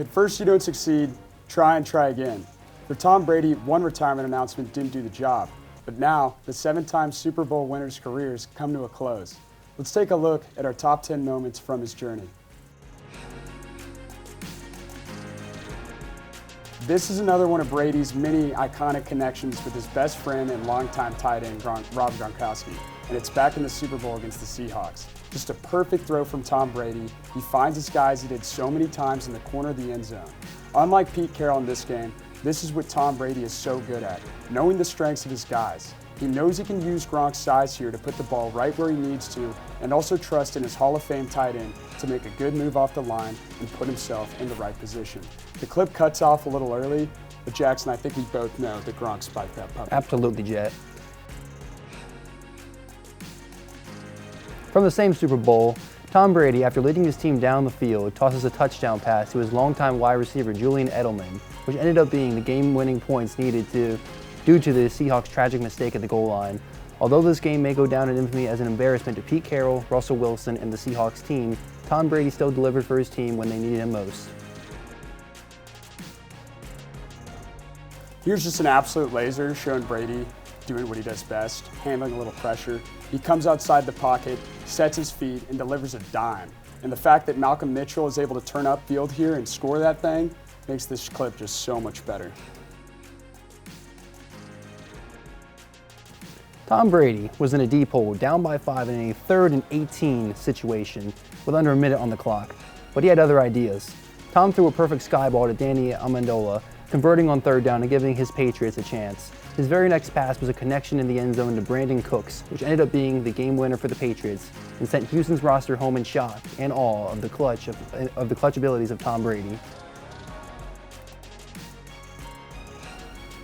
At first you don't succeed, try and try again. For Tom Brady, one retirement announcement didn't do the job, but now the 7-time Super Bowl winner's career has come to a close. Let's take a look at our top 10 moments from his journey. This is another one of Brady's many iconic connections with his best friend and longtime tight end, Rob Gronkowski, and it's back in the Super Bowl against the Seahawks. Just a perfect throw from Tom Brady. He finds his guys he did so many times in the corner of the end zone. Unlike Pete Carroll in this game, this is what Tom Brady is so good at, knowing the strengths of his guys. He knows he can use Gronk's size here to put the ball right where he needs to, and also trust in his Hall of Fame tight end to make a good move off the line and put himself in the right position. The clip cuts off a little early, but Jackson, I think we both know that Gronk spiked that puppy. Absolutely, Jet. From the same Super Bowl, Tom Brady, after leading his team down the field, tosses a touchdown pass to his longtime wide receiver Julian Edelman, which ended up being the game-winning points needed due to the Seahawks' tragic mistake at the goal line. Although this game may go down in infamy as an embarrassment to Pete Carroll, Russell Wilson, and the Seahawks team, Tom Brady still delivered for his team when they needed him most. Here's just an absolute laser showing Brady doing what he does best, handling a little pressure. He comes outside the pocket, sets his feet, and delivers a dime. And the fact that Malcolm Mitchell is able to turn upfield here and score that thing makes this clip just so much better. Tom Brady was in a deep hole, down by 5 in a 3rd and 18 situation with under a minute on the clock, but he had other ideas. Tom threw a perfect sky ball to Danny Amendola, converting on 3rd down and giving his Patriots a chance. His very next pass was a connection in the end zone to Brandon Cooks, which ended up being the game winner for the Patriots and sent Houston's roster home in shock and awe of the clutch abilities of Tom Brady.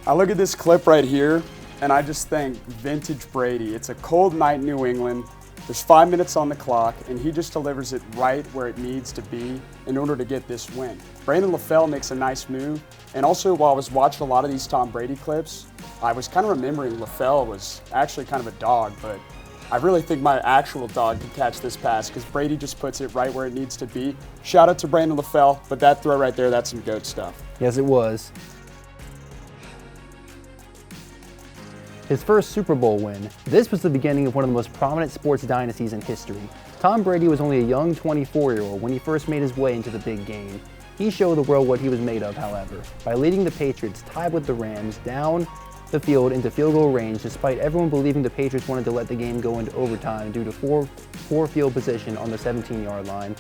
I look at this clip right here, and I just think vintage Brady. It's a cold night in New England. There's 5 minutes on the clock, and he just delivers it right where it needs to be in order to get this win. Brandon LaFell makes a nice move, and also while I was watching a lot of these Tom Brady clips, I was kind of remembering LaFell was actually kind of a dog, but I really think my actual dog could catch this pass because Brady just puts it right where it needs to be. Shout out to Brandon LaFell, but that throw right there, that's some GOAT stuff. Yes, it was. His first Super Bowl win. This was the beginning of one of the most prominent sports dynasties in history. Tom Brady was only a young 24-year-old when he first made his way into the big game. He showed the world what he was made of, however, by leading the Patriots tied with the Rams down the field into field goal range despite everyone believing the Patriots wanted to let the game go into overtime due to poor field position on the 17-yard line.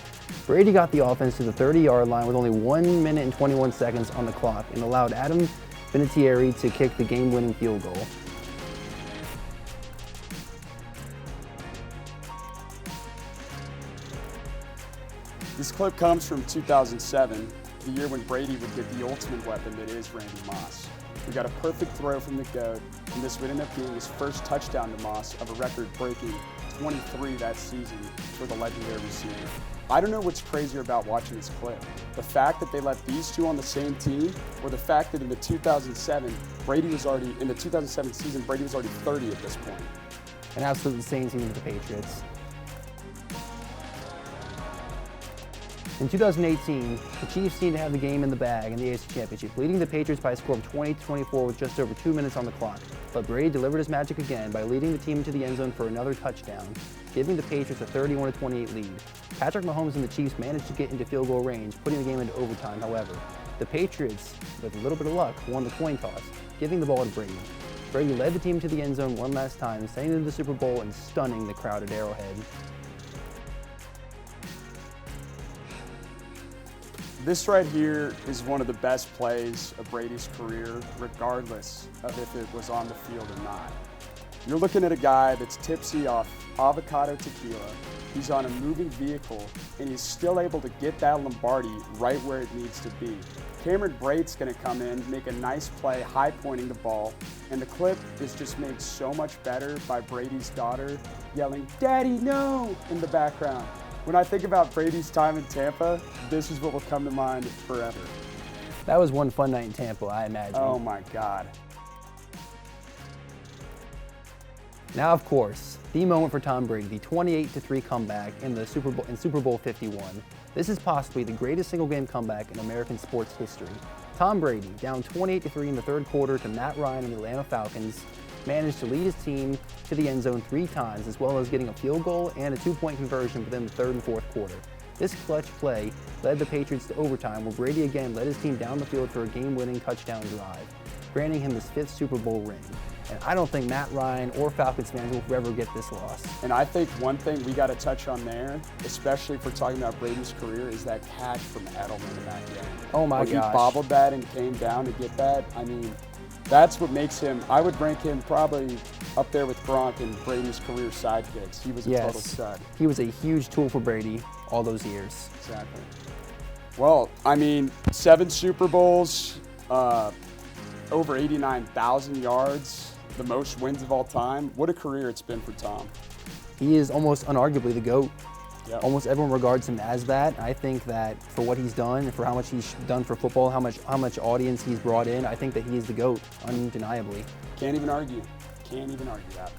Brady got the offense to the 30-yard line with only 1 minute and 21 seconds on the clock and allowed Adam Vinatieri to kick the game-winning field goal. This clip comes from 2007, the year when Brady would get the ultimate weapon that is Randy Moss. We got a perfect throw from the GOAT, and this would end up being his first touchdown to Moss of a record-breaking 23 that season for the legendary receiver. I don't know what's crazier about watching this clip, the fact that they let these two on the same team, or the fact that in the 2007 season, Brady was already 30 at this point. An absolutely insane team with the Patriots. In 2018, the Chiefs seemed to have the game in the bag in the AFC Championship, leading the Patriots by a score of 20-24 with just over 2 minutes on the clock. But Brady delivered his magic again by leading the team into the end zone for another touchdown, giving the Patriots a 31-28 lead. Patrick Mahomes and the Chiefs managed to get into field goal range, putting the game into overtime, however. The Patriots, with a little bit of luck, won the coin toss, giving the ball to Brady. Brady led the team to the end zone one last time, sending them to the Super Bowl and stunning the crowd at Arrowhead. This right here is one of the best plays of Brady's career, regardless of if it was on the field or not. You're looking at a guy that's tipsy off avocado tequila. He's on a moving vehicle, and he's still able to get that Lombardi right where it needs to be. Cameron Brate's gonna come in, make a nice play, high pointing the ball, and the clip is just made so much better by Brady's daughter yelling, "Daddy, no!" in the background. When I think about Brady's time in Tampa, this is what will come to mind forever. That was one fun night in Tampa, I imagine. Oh my God. Now, of course, the moment for Tom Brady, the 28-3 comeback in the Super Bowl 51. This is possibly the greatest single-game comeback in American sports history. Tom Brady, down 28-3 in the third quarter to Matt Ryan and the Atlanta Falcons, managed to lead his team to the end zone 3 times, as well as getting a field goal and a 2-point conversion within the third and fourth quarter. This clutch play led the Patriots to overtime, where Brady again led his team down the field for a game-winning touchdown drive, granting him his 5th Super Bowl ring. And I don't think Matt Ryan or Falcons fans will ever get this loss. And I think one thing we got to touch on there, especially if we're talking about Brady's career, is that catch from Edelman in that game. Oh my gosh. gosh. He bobbled that and came down to get that. I mean, that's what makes him, I would rank him probably up there with Gronk and Brady's career sidekicks. He was a total stud. He was a huge tool for Brady all those years. Exactly. Well, I mean, 7 Super Bowls, over 89,000 yards, the most wins of all time. What a career it's been for Tom. He is almost unarguably the GOAT. Yep. Almost everyone regards him as that. I think that for what he's done, for how much he's done for football, how much audience he's brought in, I think that he is the GOAT, undeniably. Can't even argue. Can't even argue that.